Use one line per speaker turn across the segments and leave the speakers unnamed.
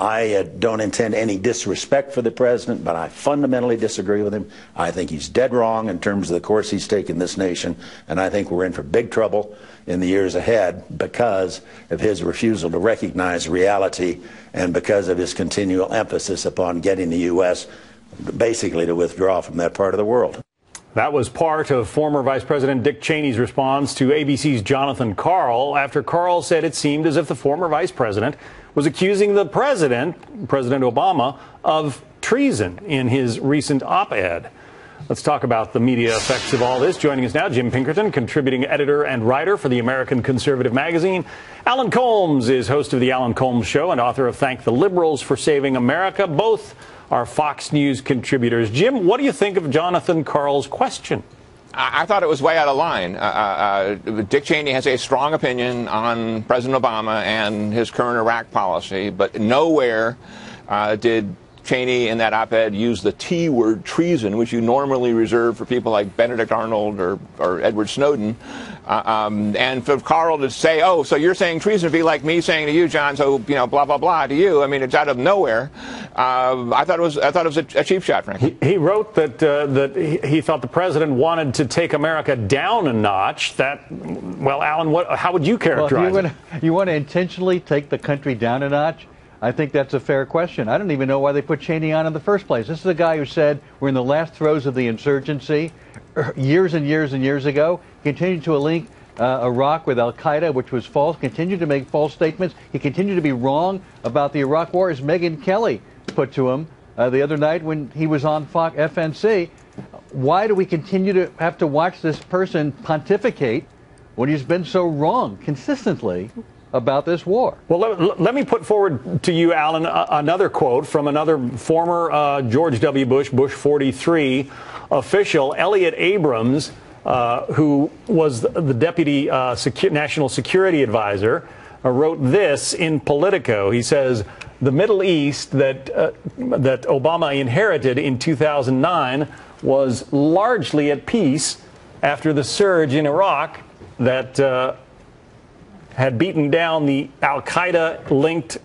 I don't intend any disrespect for the president, but I fundamentally disagree with him. I think he's dead wrong in terms of the course he's taken this nation, and I think we're in for big trouble in the years ahead because of his refusal to recognize reality and because of his continual emphasis upon getting the U.S. basically to withdraw from that part of the world.
That was part of former Vice President Dick Cheney's response to ABC's Jonathan Karl after Karl said it seemed as if the former vice president was accusing the President Obama, of treason in his recent op-ed. Let's talk about the media effects of all this. Joining us now, Jim Pinkerton, contributing editor and writer for the American Conservative magazine. Alan Colmes is host of The Alan Colmes Show and author of Thank the Liberals for Saving America. Both are Fox News contributors. Jim, what do you think of Jonathan Karl's question?
I thought it was way out of line. Dick Cheney has a strong opinion on President Obama and his current Iraq policy, but nowhere did Cheney in that op-ed use the T word, treason, which you normally reserve for people like Benedict Arnold or Edward Snowden. And for Karl to say, oh, so you're saying treason would be like me saying to you, John, so, you know, blah, blah, blah to you. I mean, it's out of nowhere. I thought it was a cheap shot, frankly.
He wrote that he thought the president wanted to take America down a notch. Well, Alan, how would you characterize it?
You want to intentionally take the country down a notch? I think that's a fair question. I don't even know why they put Cheney on in the first place. This is a guy who said we're in the last throes of the insurgency years and years and years ago. Continued to link Iraq with al-Qaeda, which was false, continued to make false statements. He continued to be wrong about the Iraq war, as Megyn Kelly put to him the other night when he was on Fox FNC. Why do we continue to have to watch this person pontificate when he's been so wrong consistently about this war?
Well, let me put forward to you, Alan, another quote from another former George W. Bush 43 official, Elliot Abrams, who was the deputy national security advisor, wrote this in Politico. He says, the Middle East that Obama inherited in 2009 was largely at peace after the surge in Iraq that had beaten down the al-Qaeda-linked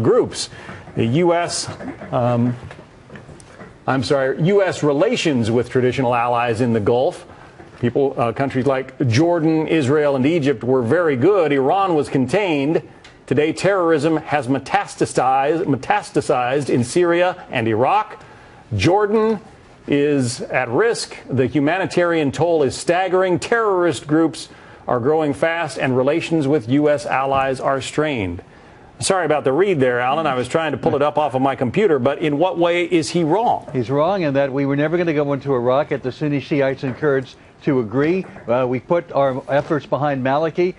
groups. The U.S. relations with traditional allies in the Gulf, countries like Jordan, Israel, and Egypt were very good. Iran was contained. Today, terrorism has metastasized in Syria and Iraq. Jordan is at risk. The humanitarian toll is staggering. Terrorist groups are growing fast, and relations with U.S. allies are strained. Sorry about the read there, Alan. I was trying to pull it up off of my computer, but in what way is he wrong?
He's wrong in that we were never going to go into Iraq at the Sunni Shiites and Kurds to agree. We put our efforts behind Maliki,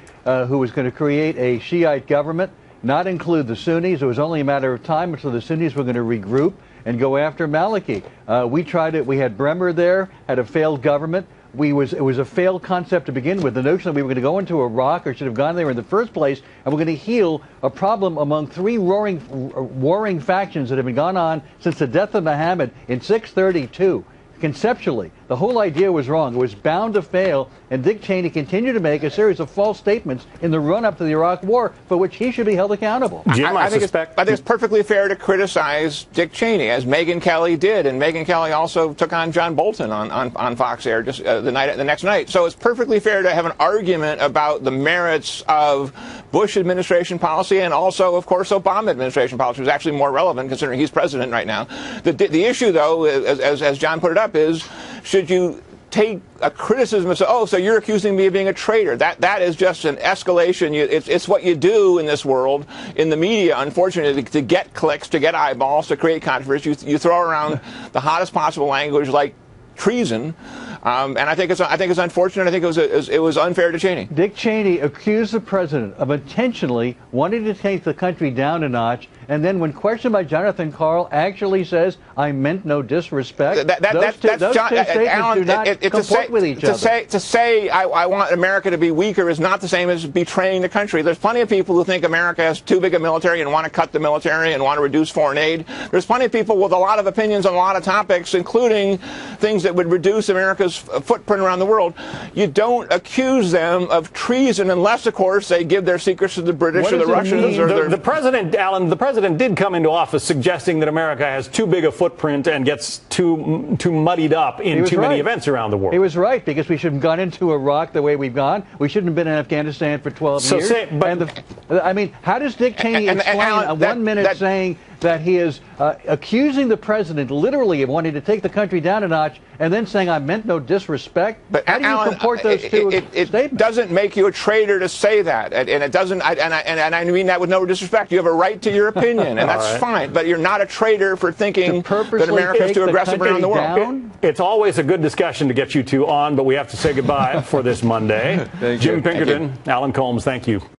who was going to create a Shiite government, not include the Sunnis. It was only a matter of time until the Sunnis were going to regroup and go after Maliki. We tried it. We had Bremer there, had a failed government. It was a failed concept to begin with. The notion that we were going to go into Iraq or should have gone there in the first place and we're going to heal a problem among three warring factions that have been gone on since the death of Muhammad in 632. Conceptually, the whole idea was wrong. It was bound to fail, and Dick Cheney continued to make a series of false statements in the run-up to the Iraq War for which he should be held accountable.
Jim, I think it's perfectly fair to criticize Dick Cheney, as Megyn Kelly did, and Megyn Kelly also took on John Bolton on Fox Air just the next night. So it's perfectly fair to have an argument about the merits of Bush administration policy and also, of course, Obama administration policy, which is actually more relevant considering he's president right now. The issue, though, as John put it up, is should you take a criticism and say, oh, so you're accusing me of being a traitor? That is just an escalation. It's what you do in this world, in the media, unfortunately, to get clicks, to get eyeballs, to create controversy. You throw around the hottest possible language like treason, and I think it's unfortunate. I think it was unfair to Cheney.
Dick Cheney accused the president of intentionally wanting to take the country down a notch, and then when questioned by Jonathan Karl, actually says, "I meant no disrespect." Those two statements do not comport with each other.
To say I want America to be weaker is not the same as betraying the country. There's plenty of people who think America has too big a military and want to cut the military and want to reduce foreign aid. There's plenty of people with a lot of opinions on a lot of topics, including things that would reduce America's America's footprint around the world, you don't accuse them of treason unless, of course, they give their secrets to the British or the Russians.
The president, Alan, the president did come into office suggesting that America has too big a footprint and gets too muddied up in too many events around the world.
He was right, because we shouldn't have gone into Iraq the way we've gone. We shouldn't have been in Afghanistan for 12 years. I mean, how does Dick Cheney explain
Alan,
1 minute saying that he is accusing the president literally of wanting to take the country down a notch, and then saying, I meant no disrespect?
But
how do you
Alan,
comport those two statements?
It doesn't make you a traitor to say that, and it doesn't. And I mean that with no disrespect. You have a right to your opinion, and that's fine. But you're not a traitor for thinking that America is too aggressive around the world.
It's always a good discussion to get you two on, but we have to say goodbye for this Monday. Jim Pinkerton, Alan Colmes, thank you.